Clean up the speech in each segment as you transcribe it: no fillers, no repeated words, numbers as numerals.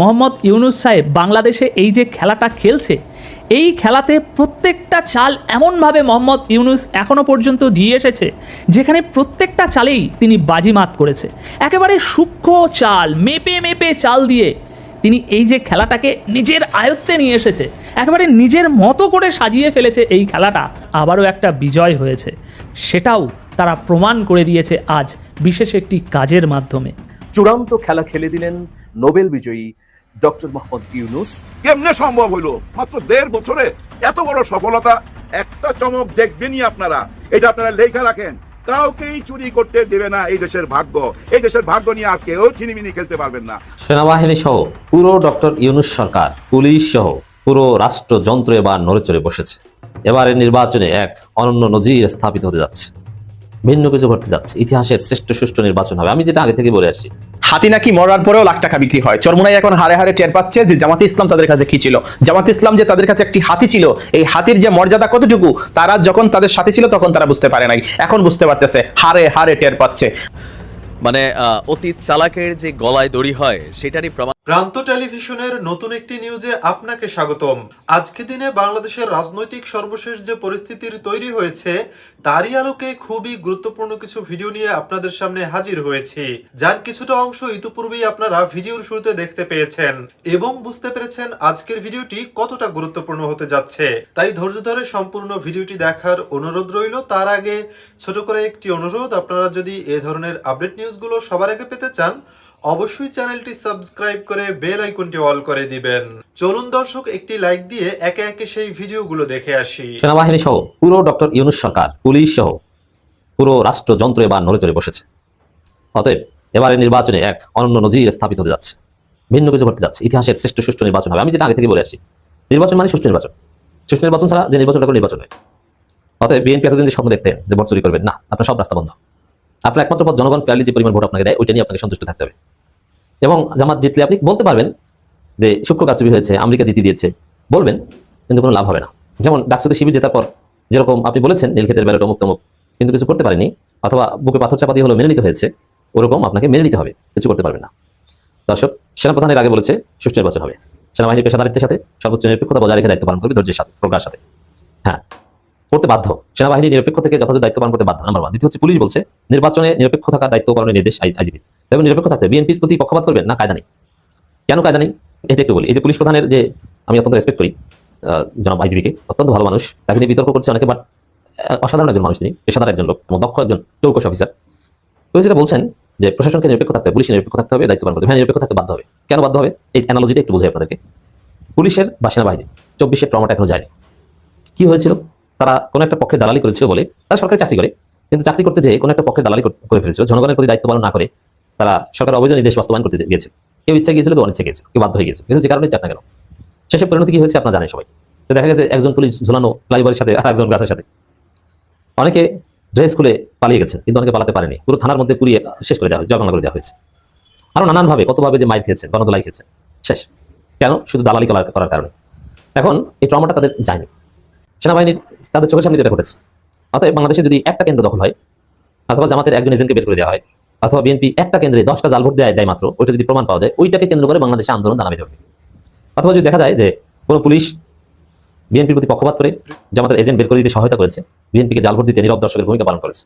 মোহাম্মদ ইউনূস সাহেব বাংলাদেশে এই যে খেলাটা খেলছে, এই খেলাতে প্রত্যেকটা চাল এমনভাবে মোহাম্মদ ইউনূস এখনও পর্যন্ত দিয়ে এসেছে যেখানে প্রত্যেকটা চালেই তিনি বাজিমাত করেছে। একেবারে সূক্ষ্ম চাল, মেপে মেপে চাল দিয়ে তিনি এই যে খেলাটাকে নিজের আয়ত্তে নিয়ে এসেছে, একেবারে নিজের মতো করে সাজিয়ে ফেলেছে। এই খেলাটা আবারও একটা বিজয় হয়েছে, সেটাও তারা প্রমাণ করে দিয়েছে আজ বিশেষ একটি কাজের মাধ্যমে। চূড়ান্ত খেলা খেলে দিলেন নোবেল বিজয়ী ডক্টর মোহাম্মদ ইউনূস। কেমনে সম্ভব হইলো মাত্র 1.5 বছরে এত বড় সফলতা? একটা চমক দেখবেনই আপনারা, এটা আপনারা লেখা রাখেন। কাউকেই চুরি করতে দেবে না এই দেশের ভাগ্য। এই দেশের ভাগ্য নিয়ে আর কেউ ছিনিমিনি খেলতে পারবেন না। সেনাবাহিনী সহ পুরো ডক্টর ইউনূস সরকার, পুলিশ সহ পুরো রাষ্ট্রযন্ত্র এবার নড়ে চড়ে বসেছে। এবারের নির্বাচনে এক অনন্য নজির স্থাপিত হতে যাচ্ছে, ভিন্ন কিছু ঘটতে যাচ্ছে। ইতিহাসের শ্রেষ্ঠ সুষ্ঠু নির্বাচন হবে। আমি যেটা আগে থেকে বলে আসি, হাতি নাকি মরার পরেও লাখ টাকা বিক্রি হয়। চরমোনাই এখন হারে হারে টের পাচ্ছে যে জামাতে ইসলাম তাদের কাছে কি ছিল। জামাতে ইসলাম যে তাদের কাছে একটি হাতি ছিল, এই হাতির যে মর্যাদা কতটুকু তারা যখন তাদের সাথে ছিল তখন তারা বুঝতে পারে নাই, এখন বুঝতে পারতেছে, হারে হারে টের পাচ্ছে। মানে অতীত চালাকের যে গলায় দড়ি হয় সেটারই প্রমাণ। প্রান্ত টেলিভিশনের নতুন একটি নিউজে আপনাকে স্বাগতম। আজকে দিনে বাংলাদেশের রাজনৈতিক সর্বশেষ যে পরিস্থিতির তৈরি হয়েছে তারই আলোকে খুবই গুরুত্বপূর্ণ কিছু ভিডিও নিয়ে আপনাদের সামনে হাজির হয়েছি, যার কিছুটা অংশ ইতিপূর্বেই আপনারা ভিডিওর শুরুতে দেখতে পেয়েছেন এবং বুঝতে পেরেছেন আজকের ভিডিওটি কতটা গুরুত্বপূর্ণ হতে যাচ্ছে। তাই ধৈর্য ধরে সম্পূর্ণ ভিডিওটি দেখার অনুরোধ রইল। তার আগে ছোট করে একটি অনুরোধ, আপনারা যদি এ ধরনের আপডেট নিউজগুলো সবার আগে পেতে চান অবশ্যই চ্যানেলটি সাবস্ক্রাইব করে বেল আইকনটি অল করে দিবেন। চলুন দর্শক একটি লাইক দিয়ে একে একে সেই ভিডিওগুলো দেখে আসি। সেনাবাহিনী সহ পুরো ডক্টর ইউনূস সরকার, পুলিশ সহ পুরো রাষ্ট্রযন্ত্র এবার নড়ে চড়ে বসেছে। অতএব এবারের নির্বাচনে এক অনন্য নজির স্থাপিত হতে যাচ্ছে, ভিন্ন কিছু ঘটতে যাচ্ছে। ইতিহাসের শ্রেষ্ঠ সুষ্ঠু নির্বাচন হবে। আমি যেটা আগে থেকে বলে আসি, নির্বাচন মানে সুষ্ঠু নির্বাচন। সুষ্ঠু নির্বাচন ছাড়া যে নির্বাচনটা কোনো নির্বাচন নয়। অতএব বিএনপি এতদিন যে স্বপ্ন দেখতেন যে ভোট চুরি করবেন, না, আপনার সব রাস্তা বন্ধ। আপনার একমাত্র পথ জনগণ ফেয়ারলি যে পরিমাণ ভোট আপনাকে দেয় ওইটা নিয়ে আপনাকে সন্তুষ্ট থাকতে হবে। এবং জামাত জিতলে আপনি বলতে পারবেন যে সূক্ষ্ম কারচুপি হয়েছে, আমেরিকা জিতে দিয়েছে, বলবেন, কিন্তু কোনো লাভ হবে না। যেমন ডাকসুতে শিবির জেতার পর যেরকম আপনি বলেছেন নীলক্ষেতের ব্যালট অমুক তমুক, কিন্তু কিছু করতে পারেনি, অথবা বুকে পাথর চাপা দিয়ে হলো মেনে নিতে হয়েছে, ওরকম আপনাকে মেনে নিতে হবে, কিছু করতে পারবেন না। দর্শক, সেনাপ্রধানের আগে বলেছে সুষ্ঠু নির্বাচন হবে। সেনাবাহিনী পেশাদারিত্বের সাথে সর্বোচ্চ নিরপেক্ষতা বজায় রেখে দায়িত্ব পালন করবে, ধৈর্যের সাথে, প্রজ্ঞার সাথে। হ্যাঁ, করতে বাধ্য। সেনাবাহিনী নিরপেক্ষ থেকে যথাযথ দায়িত্ব পালন করতে বাধ্য, নাম্বার 1। দ্বিতীয় হচ্ছে পুলিশ বলছে নির্বাচনে নিরপেক্ষ থাকার দায়িত্ব পালনের নির্দেশ আইজিপি। এবং নিরপেক্ষ থাকতে বিএনপির প্রতি পক্ষপাত করবেন না, কায়দা নেই। কেন কায়দা নেই এটা একটু বলি। এই যে পুলিশ প্রধানের যে আমি অত্যন্ত রেসপেক্ট করি জনাব আইজিপিকে, অত্যন্ত ভালো মানুষ, তাকে নিয়ে বিতর্ক করছে অনেকে, বাট অসাধারণ একজন মানুষ, তিনি পেশাদার একজন লোক এবং দক্ষ একজন চৌকস অফিসার। তো যেটা বলছেন যে প্রশাসনকে নিরপেক্ষ থাকতে হবে, পুলিশের নিরপেক্ষ থাকতে হবে, দায়িত্ব পালন করতে হবে। হ্যাঁ, নিরপেক্ষ থাকতে বাধ্য হবে। কেন বাধ্য হবে এই অ্যানালজিটা একটু বোঝাই আপনাদেরকে। পুলিশের বা সেনাবাহিনী 24-এর ট্রমাটা এখনো যায়নি। কি হয়েছিল? তারা কোনো একটা পক্ষে দালালি করেছিল বলে তারা সরকারি চাকরি করে, কিন্তু চাকরি করতে যেয়ে কোনো একটা পক্ষে দালালি করে ফেলেছিল, জনগণের প্রতি দায়িত্ব পালন না করে তারা সরকার অবৈধ নির্দেশ বাস্তবায়ন করতে গিয়েছিল। কেউ ইচ্ছা গিয়েছিল, কেউ অনিচ্ছা গিয়েছিল, কেউ বাধ্য হয়ে গিয়েছিল, কিন্তু যে কারণে চাক না কেন, শেষে পরিণতি কি হয়েছে আপনারা জানেন সবাই। তো দেখা গেছে একজন পুলিশ ঝুলানো ফ্লাইওভারের সাথে আর একজন গাছের সাথে। অনেকে ড্রেস খুলে পালিয়ে গেছেন, কিন্তু অনেকে পালাতে পারেনি। পুরো থানার মধ্যে পুড়িয়ে শেষ করে দেওয়া হয়েছে, জয়বাংলা করে দেওয়া হয়েছে। আরো নানানভাবে কতভাবে যে মাইর খেয়েছে, গণদোলাই খেয়েছে, শেষ। কেন? শুধু দালালি করার কারণে। এখন এই ট্রমাটা তাদের যায়নি, সেনাবাহিনীর তাদের চোখের সামনে যেটা ঘটেছে। অতএব বাংলাদেশে যদি একটা কেন্দ্র দখল হয়, অথবা জামাতের একজন এজেন্টকে বের করে দেওয়া হয়, অথবা বিএনপি একটা কেন্দ্রে 10টা জাল ভোট দেয় মাত্র, ওইটা যদি প্রমাণ পাওয়া যায়, ওইটাকে কেন্দ্র করে বাংলাদেশে আন্দোলন দানা বেঁধে উঠবে। অথবা যদি দেখা যায় যে কোনো পুলিশ বিএনপির প্রতি পক্ষপাত করে জামাতের এজেন্ট বের করে দিতে সহায়তা করেছে, বিএনপিকে জাল ভোট দিতে নীরব দর্শকের ভূমিকা পালন করেছে,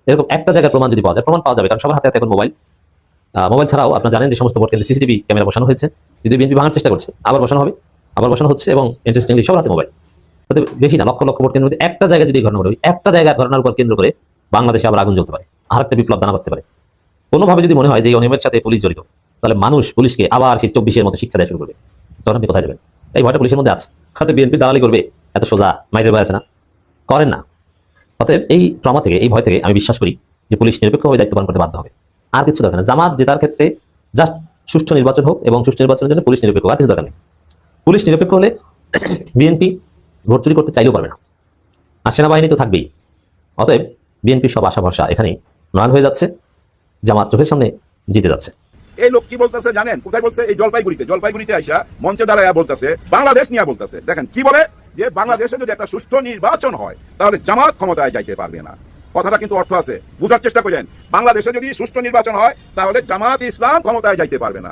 এরকম একটা জায়গায় প্রমাণ যদি পাওয়া যায়, প্রমাণ পাওয়া যাবে, কারণ সবার হাতে হাতে এখন মোবাইল ছাড়াও আপনারা জানেন যে সমস্ত ভোট কেন্দ্রে সিসিটিভি ক্যামেরা বসানো হয়েছে। যদি বিএনপি ভাঙার চেষ্টা করছে, আবার বসানো হবে, আবার বসানো হচ্ছে, এবং ইন্টারেস্টিংলি সবার হাতে মোবাইল। বেশি না, লক্ষ লক্ষ ভোট কেন্দ্রের মধ্যে একটা জায়গায় যদি ঘটনা ঘটে, একটা জায়গায় ঘটনার উপর কেন্দ্র করে বাংলাদেশে আবার আগুন জ্বলতে পারে, আর একটা বিপ্লব দানা বাঁধতে পারে। কোনোভাবে যদি মনে হয় যে এই অনিয়মের সাথে পুলিশ জড়িত, তাহলে মানুষ পুলিশকে আবার সেই 24-এর মতো শিক্ষা দেওয়া শুরু করবে। তখন আপনি কোথায় যাবেন? এই ভয়টা পুলিশের মধ্যে আছে। হয়তো বিএনপি দালালি করবে, এত সোজা মাইরের ভয় আছে না, করেন না। অতএব এই ট্রমা থেকে, এই ভয় থেকে আমি বিশ্বাস করি যে পুলিশ নিরপেক্ষভাবে দায়িত্ব পালন করতে বাধ্য হবে। আর কিছু দরকার না। জামাত জেতার ক্ষেত্রে জাস্ট সুষ্ঠু নির্বাচন হোক, এবং সুষ্ঠু নির্বাচনের জন্য পুলিশ নিরপেক্ষ, আর কিছু দরকার নেই। পুলিশ নিরপেক্ষ হলে বিএনপি ভোট চুরি করতে চাইলেও পারবে না, আর সেনাবাহিনী তো থাকবেই। অতএব বিএনপির সব আশা ভরসা এখানেই নয়ন হয়ে যাচ্ছে, জামাত চোখের সামনে জিতে যাচ্ছে। এই লোক কি বলতেছে জানেন? কোথায় বলছে? এই জলপাইগুড়িতে আইসা মঞ্চে দাঁড়ায় বলতেছে, বাংলাদেশ নিয়ে বলতেছে। দেখেন কি বলে, যে বাংলাদেশে যদি একটা সুষ্ঠু নির্বাচন হয় তাহলে জামাত ক্ষমতায় যাইতে পারবে না। কথাটা কিন্তু অর্থ আছে, বুঝার চেষ্টা করেন। বাংলাদেশে যদি সুষ্ঠু নির্বাচন হয় তাহলে জামাত ইসলাম ক্ষমতায় যাইতে পারবে না।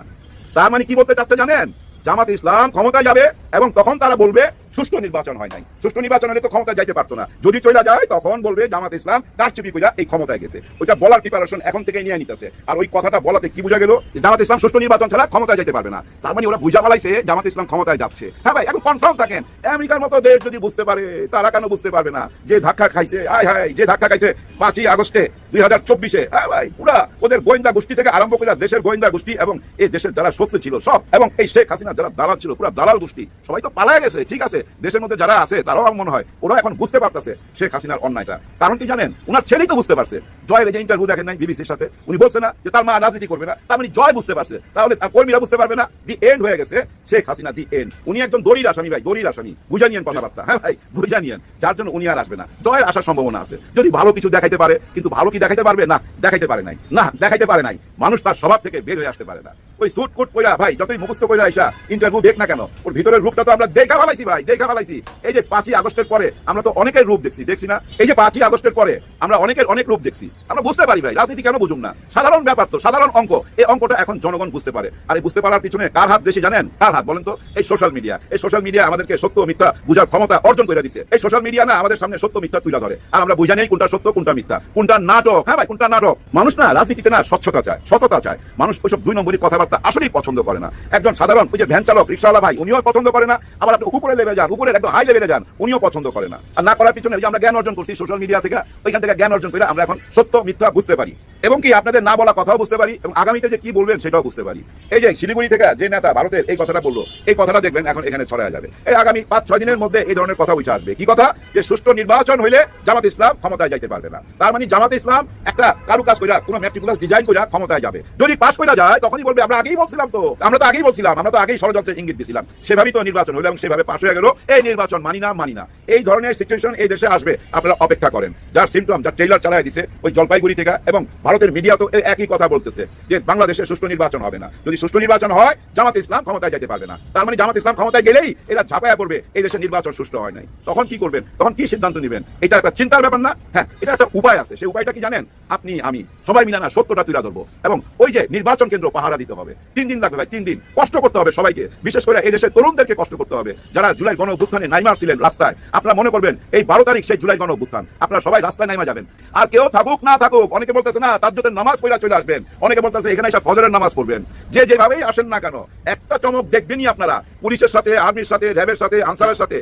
তার মানে কি বলতে চাচ্ছে জানেন? জামাত ইসলাম ক্ষমতায় যাবে এবং তখন তারা বলবে সুষ্ঠু নির্বাচন হয় নাই। সুষ্ঠু নির্বাচন হলে তো ক্ষমতা যাইতে পারতো না। যদি চলে যায় তখন বলবে জামাত ইসলাম কারচুপি কইরা এই ক্ষমতায় গেছে। ওইটা বলার প্রিপারেশন এখন থেকে নিয়ে নিতেছে। আর ওই কথাটা বলাতে কি বোঝা গেল? জামাত ইসলাম সুষ্ঠু নির্বাচন ছাড়া ক্ষমতায় যেতে পারবে না। তার মানে ওরা বুঝা ফেলাইছে জামাত ইসলাম ক্ষমতায় যাচ্ছে। হ্যাঁ ভাই, এখন কনফার্ম থাকেন। আমেরিকার মতো দেশ যদি বুঝতে পারে, তারা কেন বুঝতে পারবে না? যে ধাক্কা খাইছে, আয় হায়, যে ধাক্কা খাইছে 5ই আগস্টে 2024-এ, হ্যাঁ ভাই, পুরা ওদের গোয়েন্দা গোষ্ঠী থেকে আরম্ভ করে দেশের গোয়েন্দা গোষ্ঠী এবং এই দেশের যারা শত্রু ছিল সব, এবং এই শেখ হাসিনা যারা দালাল ছিল, পুরো দালাল গোষ্ঠী সবাই তো পালায় গেছে। ঠিক আছে, দেশের মধ্যে যারা আছে তারাও আমার মনে হয় ওরা এখন বুঝতে পারতেছে শেখ হাসিনার অন্যায়টা। কারণ কি জানেন? উনার ছেলেই তো বুঝতে পারছে। জয়ের যে ইন্টারভিউ দেখেন নাই বিবিসির সাথে, উনি বলছে না যে তার মা রাজনীতি করবে না, তার মানে জয় বুঝতে পারছে। তাহলে তার কর্মীরা বুঝতে পারবে না? দি এন্ড হয়ে গেছে শেখ হাসিনা, দি এন্ড। উনি একজন দড়ির আসামি ভাই, দড়ির আসামি। বুঝা নিয়েন কথাবার্তা, হ্যাঁ ভাই, বুঝা নিয়েন। যার জন্য উনি আর আসবে না। জয়ের আসার সম্ভাবনা আছে যদি ভালো কিছু দেখাইতে পারে। কিন্তু ভালো কি দেখাইতে পারবে? না, দেখাইতে পারে নাই। না, দেখাইতে পারে নাই। মানুষ তার স্বভাব থেকে বের হয়ে আসতে পারে না। ওই সুট কোট পয়রা ভাই যতই মুখস্থ কইরা আইসা ইন্টারভিউ দেখ না কেন, ওর ভিতরের রূপটা তো আমরা দেখা ফেলাইছি ভাই, দেখা ফেলাইছি। এই যে 5ই আগস্টের পরে আমরা তো অনেকের রূপ দেখছি না? এই যে 5ই আগস্টের পরে আমরা অনেকের অনেক রূপ দেখছি। আমরা বুঝতে পারি ভাই, রাজনীতি কেন বুঝুম না? সাধারণ ব্যাপার তো, সাধারণ অঙ্ক। এই অঙ্কটা এখন জনগণ বুঝতে পারে। আর এই বুঝতে পারার পিছনে কার হাত বেশি জানেন? কার হাত বলেন তো? এই সোশ্যাল মিডিয়া। এই সোশ্যাল মিডিয়া আমাদেরকে সত্য মিথ্যা বুঝার ক্ষমতা অর্জন করে দিচ্ছে। এই সোশ্যাল মিডিয়া না আমাদের সামনে সত্য মিথ্যা তুলে ধরে, আর আমরা বুঝা নেই কোনটা সত্য কোনটা মিথ্যা, কোনটা নাটক। হ্যাঁ ভাই, কোনটা নাটক। মানুষ না রাজনীতিতে না স্বচ্ছতা চায়, সততা চায়। মানুষ ওইসব 2 নম্বরী কথাবার্তা আসলেই পছন্দ করে না। একজন সাধারণ ওই যে ভ্যান চালক, রিক্সাওয়ালা ভাই, উনিও পছন্দ করে না। আবার আপনি উপরে লেভেলে যান, উপরের একদম হাই লেভেলে যান, উনিও পছন্দ করে না। আর না করার পিছনে যে আমরা জ্ঞান অর্জন করছি সোশ্যাল মিডিয়া থেকে, ওইখান থেকে জ্ঞান অর্জন করে আমরা এখন সত্য মিথ্যা বুঝতে পারি, এবং কি আপনাদের না বলা কথাও বুঝতে পারি, এবং আগামীতে যে কি বলবেন সেটাও বুঝতে পারি। এই যে শিলিগুড়ি থেকে যে নেতা ভারতের এই কথাটা বললো, এই কথাটা দেখবেন এখন এখানে ছড়ায় যাবে। এই আগামী 5-6 দিনের মধ্যে এই ধরনের কথা উঠে আসবে। কি কথা? যে সুষ্ঠু নির্বাচন হইলে জামাত ইসলাম ক্ষমতায় যাইতে পারবে না। তার মানে জামাত ইসলাম একটা কারুকাজ কইরা, কোনো ম্যাট্রিকুলাস ডিজাইন কইরা ক্ষমতায় যাবে। যদি পাস কইরা যায় তখনই বলবে আমরা আগেই বলছিলাম তো, আমরা তো আগেই বলছিলাম, আমরা তো আগেই ষড়যন্ত্রের ইঙ্গিত দিছিলাম। সেভাবেই তো নির্বাচন হলো এবং সেভাবে পাস হয়ে গেল। এই নির্বাচন মানি না। এই ধরনের সিচুয়েশন এই দেশে আসবে, আপনারা অপেক্ষা করেন। যার সিম্পটম, যার ট্রেলার চালায় দিছে ওই জলপাইগুড়ি থেকে, এবং ভারতের মিডিয়া তো একই কথা বলতেছে যে বাংলাদেশে সুষ্ঠু নির্বাচন হবে না। যদি সুষ্ঠু নির্বাচন হয় জামাত ইসলাম ক্ষমতায় যেতে পারবে না। তার মানে জামাত ইসলাম ক্ষমতায় গেলেই এরা ঝাঁপায়া পড়বে এই দেশের নির্বাচন সুষ্ঠু হয় নাই। তখন কি করবেন? তখন কি সিদ্ধান্ত নেবেন? এটা একটা চিন্তার ব্যাপার না? হ্যাঁ, এটা একটা উপায় আছে। সেই উপায়টা কি জানেন? আপনি আমি সবাই মিলে না সত্যটা তুলে ধরবো, এবং ওই যে নির্বাচন কেন্দ্র পাহারা দিতে হবে। 3 দিন লাগবে ভাই, 3 দিন কষ্ট করতে হবে সবাইকে, বিশেষ করে এই দেশের তরুণদেরকে কষ্ট করতে হবে, যারা জুলাই গণ অভ্যুত্থানে নাইমার ছিলেন রাস্তায়। আপনারা মনে করবেন এই 12 তারিখ সেই জুলাই গণ অভ্যুত্থান, আপনারা সবাই রাস্তায় নাইমা যাবেন। আর কেউ থাকুক না থাকুক, অনেকে বলতেছে না তাজ্জুদের নামাজ পড়া চলে আসবেন, অনেকে বলতেছে এখানে এসে ফজরের নামাজ পড়বেন। যে যেভাবেই আসেন না কেন, একটা চমক দেখবেনই আপনারা। পুলিশের সাথে, আর্মির সাথে, র্যাবের সাথে, আনসারের সাথে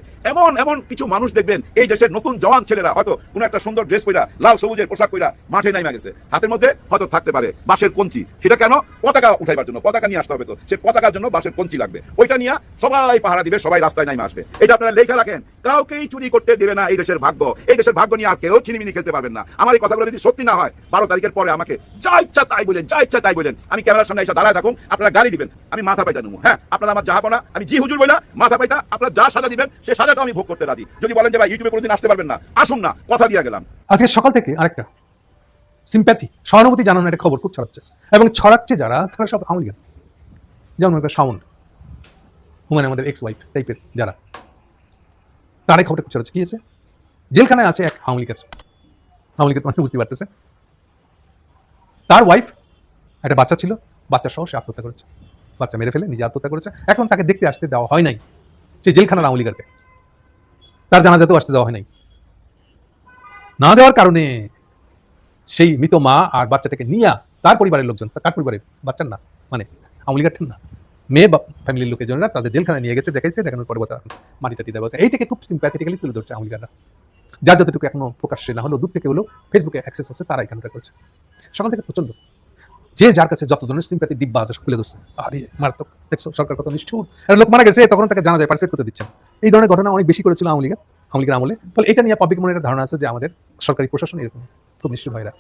এমন কিছু মানুষ দেখবেন এই দেশের নতুন জওয়ান ছেলেরা হয়তো কোনো একটা সুন্দর ড্রেস পরা, লাল সবুজের পোশাক পরা মাঠে নাইমা গেছে। হাতের মধ্যে হয়তো থাকতে পারে বাঁশের কঞ্চি। সেটা কেন? পতাকা উঠাইবার জন্য, পতাকা নিয়ে আসতে হবে। তো সে পতাকার জন্য বাঁশের কঞ্চি লাগবে, ওইটা নিয়ে সবাই পাহারা দিবে, সবাই রাস্তায় নাইমা আসবে। এটা আপনারা লেখা রাখেন। কাউকেই চুরি করতে দেবে না এই দেশের ভাগ্য। এই দেশের ভাগ্য নিয়ে আর কেউ ছিনিমিনি খেলতে পারবেন না। আমার এই কথাগুলো যদি সত্যি না হয়, 12 তারিখের পরে আমাকে যা ইচ্ছা তাই বলেন, যা ইচ্ছা তাই বলেন। আমি ক্যামেরার সামনে এসে দাঁড়ায় থাকুন, আপনারা গালি দিবেন, আমি মাথা পাইটা নেবো। হ্যাঁ, আপনারা আমার যাহাপনা, আমি জি হুজুর বইলা মাথা পাইটা, আপনারা যা সাজা দিবেন সে সাজাটা আমি ভোগ করতে রাজি। যদি বলেন যে ভাই ইউটিউবে কোনোদিন আসতে পারবেন না, আসুন না, কথা দিয়ে গেলাম। আজকে সকাল থেকে আরেকটা সিম্প্যাথি, সহানুভূতি জানানোর একটা খবর খুব ছড়াচ্ছে, এবং ছড়াচ্ছে যারা, তারা সব আওয়ামী লীগ। যেমন শাওন, হুমায়ুন আমাদের এক্স ওয়াইফ টাইপের যারা, তারাই খবরটা খুব ছড়াচ্ছে। কি হয়েছে? জেলখানায় আছে এক আওয়ামী লীগের মানে বুঝতে পারতেছে, তার ওয়াইফ একটা বাচ্চা ছিল, বাচ্চা সহ সে আত্মহত্যা করেছে, বাচ্চা মেরে ফেলে নিজে আত্মহত্যা করেছে। এখন তাকে দেখতে আসতে দেওয়া হয় নাই, সে জেলখানার আওয়ামী লীগেরকে, তার জানাজাতেও আসতে দেওয়া হয় নাই। না দেওয়ার কারণে সেই মৃত মা আর বাচ্চাটাকে নিয়ে তার পরিবারের লোকজন, তার পরিবারের বাচ্চার না, মানে আওয়ামী লীগের না, মেয়ে বা ফ্যামিলির লোকের জন্য তাদের জেলখানায় নিয়ে গেছে, দেখাইছে, দেখানোর পরে মাটিটা দেওয়া হচ্ছে। এইটাকে খুব সিম্প্যাথেটিক্যালি তুলে ধরছে আওয়ামী লীগরা, যার যতটুকু এখনো প্রকাশ্যে না হলেও দূর থেকে হলেও ফেসবুকে অ্যাক্সেস আছে, তারা এখানটা করছে। সকাল থেকে প্রচন্ড যে যার কাছে যত ধরনের সিম্প্যাথি ডিব্বা আছে খুলে ধরছে। আরে মারাত্মক, দেখছো সরকার কত নিষ্ঠুর, লোক মারা গেছে তখন তাকে জানা যায়, পার্টিসিপেট করতে দিচ্ছেন। এই ধরনের ঘটনা অনেক বেশি করেছিল আওয়ামী লীগের আমলে। ফলে এটা নিয়ে পাবলিক মনে একটা ধারণা আছে যে আমাদের সরকারি প্রশাসন এরকম খুব নিষ্ঠুর ভাইরা।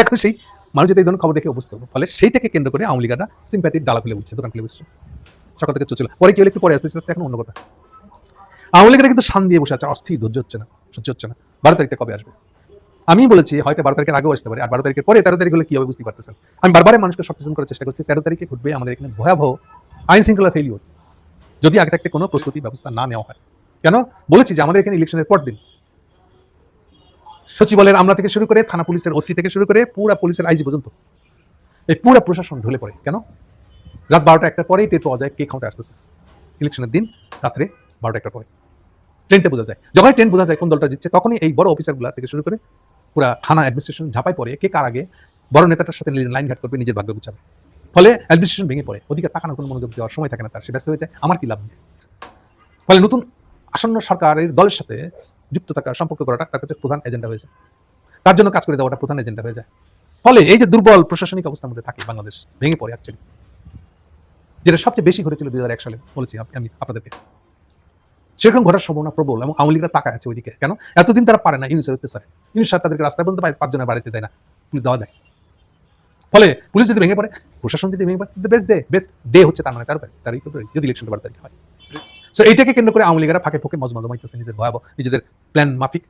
এখন সেই মানুষ যদি এই ধরনের খবর দেখে অবস্থা, ফলে সেইটাকে কেন্দ্র করে আওয়ামী লীগরা সিম্প্যাথির ডালা খুলে উঠছে, দোকান খুলে বসছে। সকাল থেকে চলছিল, পরে কি হলে একটু পরে আসতেছে, এখন অন্য কথা। আওয়ামী লীগরা কিন্তু শান দিয়ে বসে আছে, অস্থির, ধৈর্য হচ্ছে না, সহ্য হচ্ছে না। 12 তারিখটা কবে আসবে? আমি বলেছি হয়তো 12 তারিখের আগেও আসতে পারে, আর 12 তারিখের পরে 13 তারিখ হলে কি হবে বুঝতে পারতেছেন। আমি বারবার মানুষকে সচেতন করার চেষ্টা করছি, 13 তারিখে ঘটবে আমাদের এখানে ভয়াবহ আইন শৃঙ্খলা ফেলিওর, যদি আগে থাকতে কোনো প্রস্তুতি ব্যবস্থা না নেওয়া হয়। কেন বলেছি যে আমাদের এখানে ইলেকশনের পর দিন সচিবালয়ের আমলা থেকে শুরু করে থানা পুলিশের ওসি থেকে শুরু করে পুরা পুলিশের আইজি পর্যন্ত এই পুরা প্রশাসন ঢলে পড়ে। কেন? রাত 12টা 1টার পরেই টের পাওয়া যায় কে ক্ষমতা আসতেছে। ইলেকশনের দিন রাত্রে 12টা 1টার পরে ট্রেনটা বোঝা যায়। যখনই ট্রেন বোঝা যায় কোন দলটা জিতছে, তখনই এই বড় অফিসারগুলা থেকে শুরু করে পুরা থানা অ্যাডমিনিস্ট্রেশন ঝাঁপাই পড়ে কে কার আগে বড় নেতাটার সাথে লাইন ঘাট করবে, নিজের ভাগ্য গুছাবে। ফলে অ্যাডমিনিস্ট্রেশন ভেঙে পড়ে, ওদিকে তাকানোর কোনো মনোযোগ দেওয়ার সময় থাকে না তার, সে ব্যস্ত হয়ে যায় আমার কি লাভ নিয়ে। ফলে নতুন আসন্ন সরকারের দলের সাথে যুক্ত থাকা, সম্পর্ক করাটা তার কাছে প্রধান এজেন্ডা হয়ে যায়, তার জন্য কাজ করে দেওয়াটা প্রধান এজেন্ডা হয়ে যায়। ফলে এই যে দুর্বল প্রশাসনিক অবস্থার মধ্যে থাকে বাংলাদেশ, ভেঙে পড়ে অ্যাকচুয়ালি, যেটা সবচেয়ে বেশি ঘটেছিল 2001 সালে, বলেছি আমি আপনাদেরকে। সেরকম ঘটার সম্ভাবনা প্রবল, এবং আওয়ামী লীগরা তাকায় আছে ওইদিকে। কেন? এতদিন তারা পারে না ইউনুসের অত্যাচারে। ইউনুস সাহেব তাদেরকে রাস্তায় বলতে পারে, 5 জনের বাড়িতে দেয় না, পুলিশ দেওয়া দেয়। ফলে পুলিশ যদি ভেঙে পড়ে, প্রশাসন যদি ভেঙে পড়ে, বেস্ট ডে হচ্ছে তার মানে 13 তারিখ, যদি ইলেকশনটা 12 তারিখ হয়। সো এইটাকে কেন্দ্র করে আওয়ামী লীগরা ফাঁকে ফোকে মজমাইতেছে, নিজের ভয়াবহ নিজেদের প্ল্যান মাফিক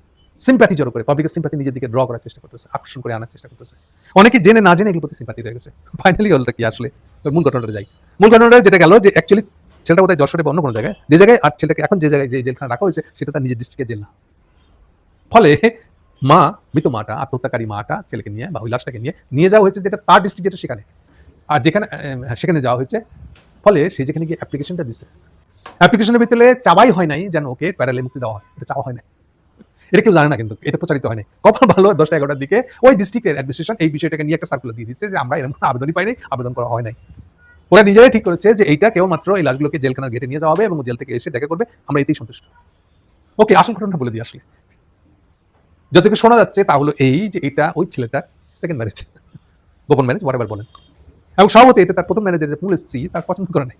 সিম্প্যাথি জড়ো করে, পাবলিকের সিম্প্যাথি নিজের দিকে ড্র করার চেষ্টা করতেছে, আকর্ষণ করে আনার চেষ্টা করতেছে। অনেকে জেনে না জেনে এগুলোর প্রতি সিম্প্যাথি রয়ে গেছে। ফাইনালি হলটা কি আসলে, মূল ঘটনাটা যাই। মূল ঘটনাটা যেটা গেল যে অ্যাকচুয়ালি ছেলেটা বোধহয় যশোরে বা অন্য কোনো জায়গায়, যে জায়গায় আর ছেলেটাকে এখন যে জায়গায় যে জেলখানা রাখা হয়েছে সেটা তার নিজের ডিস্ট্রিক্টের জেল না। ফলে মা, মৃত মাটা, আত্মহত্যাকারী মাটা ছেলেকে নিয়ে বা ওই লাশটাকে নিয়ে যাওয়া হয়েছে যেটা তার ডিস্ট্রিক্ট, যেটা সেখানে, আর যেখানে সেখানে যাওয়া হয়েছে। ফলে সে যেখানে গিয়ে অ্যাপ্লিকেশনটা দিচ্ছে, অ্যাপ্লিকেশনের ভিতরে চাওয়াই হয় নাই যেন ওকে প্যারালে মুক্তি দেওয়া হয়, এটা চাওয়া হয় নাই। এটা কেউ জানে না, কিন্তু এটা প্রচারিত হয় নাই। কখন ভালো 10টা 11টার দিকে ওই ডিস্ট্রিক্টের অ্যাডমিনিস্ট্রেশন এই বিষয়টাকে নিয়ে একটা সার্কুলার দিয়ে দিচ্ছে যে আমরা এরকম আবেদনই পাই নাই, আবেদন করা হয় নাই। ওরা নিজেরাই ঠিক করেছে যে এইটা কেবলমাত্র এই লাশগুলোকে জেলখানার গেটে নিয়ে যাওয়া হবে এবং জেল থেকে এসে দেখা করবে, আমরা এতেই সন্তুষ্ট। ওকে, আসল ঘটনাটা বলে দিই। আসলে যতটুকু শোনা যাচ্ছে তা হলো এই যে এটা ওই ছেলেটার সেকেন্ড ম্যারেজ, গোপন ম্যারেজ, হোয়াটএভার বলেন, এবং স্বভাবতই এটা তার প্রথম ম্যারেজের যে মূল স্ত্রী তার পছন্দ করে নাই।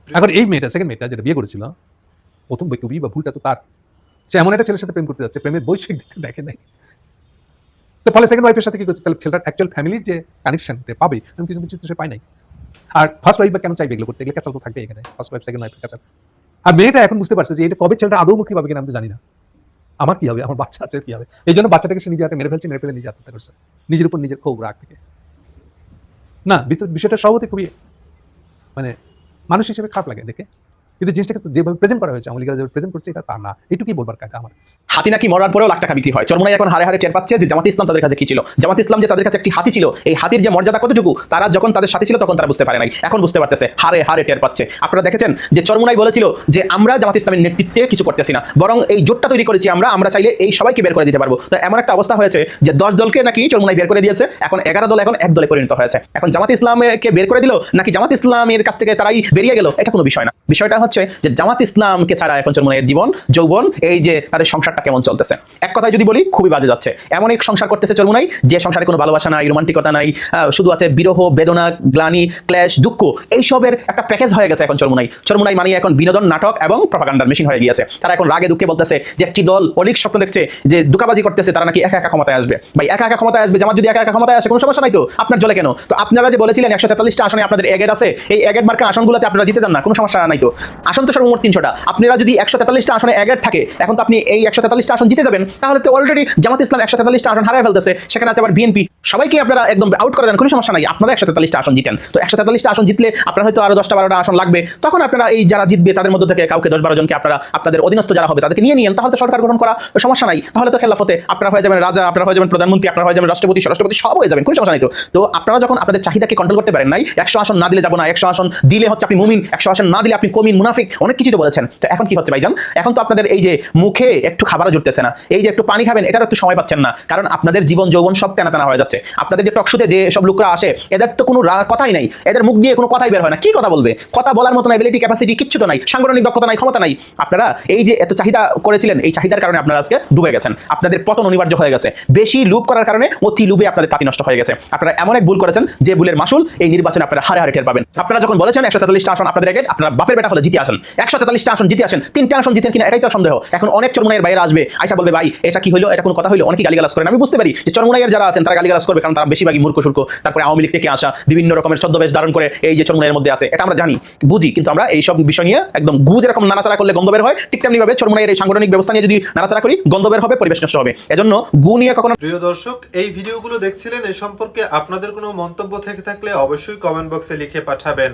এখন এই মেয়েটা, সেকেন্ড মেয়েটা যেটা বিয়ে করেছিল, প্রথম বৈকবি বা ভুলটা তো তার, সে এমন একটা ছেলের সাথে প্রেম করতে যাচ্ছে, প্রেমের বৈশ্বিক দিকটা দেখে নাই। তো ফলে সেকেন্ড ওয়াইফের সাথে কি করছে, তাহলে ছেলেটার অ্যাকচুয়াল ফ্যামিলির যে কানেকশনটা পাবে আমি কিছু কিছু সে পাই নাই। আর ফার্স্ট ওয়াইফ বা কেন চাইবে এগুলো করতে, এগুলো ক্যাচাল তো থাকবে এখানে, ফার্স্ট ওয়াইফ সেকেন্ড ওয়াইফের ক্যাচাল। আর মেয়েটা এখন বুঝতে পারছে যে এটা কবে ছেলেটা আদৌ মুক্তি পাবে কিনা আমি তো জানি না, আমার কি হবে, আমার বাচ্চা আছে কি হবে। এই জন্য বাচ্চাটাকে সে নিজে হাতে মেরে ফেলে নিজে আত্মহত্যা করছে, নিজের উপর নিজের ক্ষোভ রাগ থেকে। না, বিষয়টা স্বভাবতই খুবই মানে মানুষ হিসেবে খারাপ লাগে দেখে, কিন্তু জিনিসটাকে যেভাবে প্রেজেন্ট করা হয়েছে, আওয়ামী লীগরা যেভাবে প্রেজেন্ট করছে এটা তা না, এটুকুই বলবার কাজ আমার। হাতি নাকি মরার পরেও লাখ টাকা বিক্রি হয়। চরমোনাই এখন হারে হারে টের পাচ্ছে যে জামাত ইসলাম তাদের কাছে কি ছিল। জামাত ইসলাম যে তাদের কাছে একটি হাতি ছিল, এই হাতির যে মর্যাদা কতটুকু তারা যখন তাদের সাথে ছিল তখন তারা বুঝতে পারে নাই, এখন বুঝতে পারতেছে, হারে হারে টের পাচ্ছে। আপনারা দেখেছেন যে চরমোনাই বলেছিল যে আমরা জামাত ইসলামের নেতৃত্বে কিছু করতেছি না, বরং এই জোটটা তৈরি করেছি আমরা চাইলে এই সবাইকে বের করে দিতে পারবো। তো এমন একটা অবস্থা হয়েছে যে 10 দলকে নাকি চরমোনাই বের করে দিয়েছে, এখন 11 দল এখন এক দলে পরিণত হয়েছে। এখন জামাত ইসলামকে বের করে দিল নাকি জামাত ইসলামের কাছ থেকে তারাই বেরিয়ে গেল, এটা কোনো বিষয় না। বিষয়টা হচ্ছে যে জামাত ইসলামকে ছাড়া এখন চরমোনাইয়ের জীবন যৌবন, এই যে তাদের সংসারটা কেমন চলতেছে, এক কথায় যদি বলি খুবই বাজে যাচ্ছে। এমন এক সংসার করতেছে চরমোনাই যে সংসারে কোনো ভালোবাসা নাই, রোমান্টিকতা নাই, শুধু আছে বিরহ, বেদনা, গ্লানি, ক্লেশ, দুঃখ, এইসবের একটা প্যাকেজ হয়ে গেছে এখন চরমোনাই মানে এখন বিনোদন, নাটক এবং প্রপাগান্ডার মেশিন হয়ে গিয়েছে। তারা এখন রাগে দুঃখে বলতেছে যে একটি দল অলিক স্বপ্ন দেখছে যে দুকাবাজি করতেছে, তারা নাকি একা একা ক্ষমতায় আসবে। ভাই একা একা ক্ষমতায় আসবে, জামাত যদি একা একা ক্ষমতায় আসে কোনো সমস্যা নাই তো, আপনার জলে কেন? তো আপনারা যে বলেছিলেন 143টা আসনে আপনাদের এগেড আছে, এই এগেড মার্কা আসনগুলোতে আপনারা জিতে যান না, কোনো সমস্যা নাই তো। আসন তো সর্বমোট 300টা, আপনারা যদি 143টা আসনে এগেড থাকে, এখন তো আপনি এই 143টা আসন জিতে যাবেন। তাহলে তো অলরেডি জামাত ইসলাম 143টা আসন হারিয়ে ফেলতেছে, সেখানে আছে আবার বিএনপি, সবাইকে আপনারা একদম আউট করে দেন, কোনো সমস্যা নাই, আপনারা 143টা আসন জিতেন। তো 143টা আসন জিতলে আপনারা হয়তো আরো 10টা 12টা আসন লাগবে, তখন আপনারা এই যারা জিতবে তাদের মধ্যে থেকে কাউকে 10-12 জনকে আপনারা আপনাদের অধীনস্থ যারা হবে তাদেরকে নিয়ে নিয়েন, তাহলে তো সরকার গঠন করা সমস্যা নাই। তাহলে তো খেলাফতে আপনারা হয়ে যাবেন রাজা, আপনারা হয়ে যাবেন প্রধানমন্ত্রী, আপনারা হয়ে যাবেন রাষ্ট্রপতি, স্বরাষ্ট্রপতি, সব হয়ে যাবেন, কোনো সমস্যা নাই তো। তো আপনারা যখন আপনাদের চাহিদাকে কন্ট্রোল করতে পারেন নাই, 100 আসন না দিলে যাবো না, 100 আসন দিলে হচ্ছে আপনি মুমিন, 100 আসন না দিলে আপনি কমিন, মুনাফিক, অনেক কিছু তো বলেছেন। তো এখন কি হচ্ছে ভাইজান, এখন তো আপনাদের এই যে মুখে একটু খাবারও জুটতেছে না, এই যে একটু পানি খাবেন এটারও একটু সময় পাচ্ছেন না, কারণ আপনাদের জীবন যৌবন সব টানা টানা হয়ে যাচ্ছে। আপনাদের যে টকশোতে যে সব লোকরা আসে এদের তো কোনো কথাই নাই, এদের মুখ দিয়ে কোনো কথাই বের হয় না, কি কথা বলবে, কথা বলার মতো এবিলিটি, ক্যাপাসিটি কিচ্ছু তো নাই, সাংগঠনিক দক্ষতা নাই, ক্ষমতা নাই। আপনারা এই যে এত চাহিদা করেছিলেন, এই চাহিদার কারণে আপনারা আজকে ডুবে গেছেন, আপনাদের পতন অনিবার্য হয়ে গেছে। বেশি লোভ করার কারণে অতি লোভে আপনাদের তাঁতি নষ্ট হয়ে গেছে। আপনারা এমন এক ভুল করেছেন যে ভুলের মাসুল এই নির্বাচনে আপনারা হারে হারে টের পাবেন। আপনারা যখন বলেছেন 143টা আসন আপনাদের এগেড, আপনারা বাপের বেটা হলে জিতে আসেন, 143টা আসন জিতে আসেন, 3টা আসন জিতেন কিনা এটাই তো সন্দেহ। এখন অনেক চরমোনাইয়ের বাইরে আসবে, আয়সা বলবে ভাই এটা কি হলো, এটা কোনো কথা হলো, অনেকে গালিগালাজ করেন, আমি বুঝতে পারি যে চরমোনাইয়ের যারা আছেন তারা গালিগালাজ করবে, কারণ তারা বেশিরভাগই মূর্খ সুর্খ, তারপরে আওয়ামী লীগ থেকে আসা বিভিন্ন রকমের ছদ্মবেশ ধারণ করে এই যে চরমোনাইয়ের মধ্যে আছে, এটা আমরা জানি বুঝি, কিন্তু আমরা এই সব বিষয় নিয়ে একদম গু যেরকম নাড়াচাড়া করলে গন্ধ বের হয়, ঠিক তেমনি ভাবে চরমোনাইয়ের এই সাংগঠনিক ব্যবস্থা নিয়ে যদি নাড়াচাড়া করি গন্ধ বের হবে, পরিবেশ নষ্ট হবে। এজন্য গু নিয়ে কখনো। প্রিয় দর্শক, এই ভিডিওগুলো দেখছিলেন, এই সম্পর্কে আপনাদের কোনো মন্তব্য থেকে থাকলে অবশ্যই কমেন্ট বক্সে লিখে পাঠাবেন।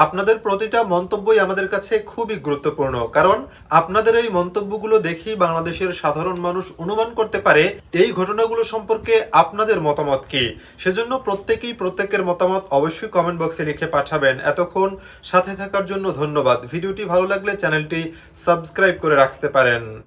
আপনাদের প্রতিটা মন্তব্যই আমাদের কাছে খুবই গুরুত্বপূর্ণ, কারণ আপনাদের এই মন্তব্যগুলো দেখেই বাংলাদেশের সাধারণ মানুষ অনুমান করতে পারে এই ঘটনাগুলো সম্পর্কে আপনাদের মতামত কি। সেজন্য প্রত্যেকেই প্রত্যেকের মতামত অবশ্যই কমেন্ট বক্সে লিখে পাঠাবেন। এতক্ষণ সাথে থাকার জন্য ধন্যবাদ। ভিডিওটি ভালো লাগলে চ্যানেলটি সাবস্ক্রাইব করে রাখতে পারেন।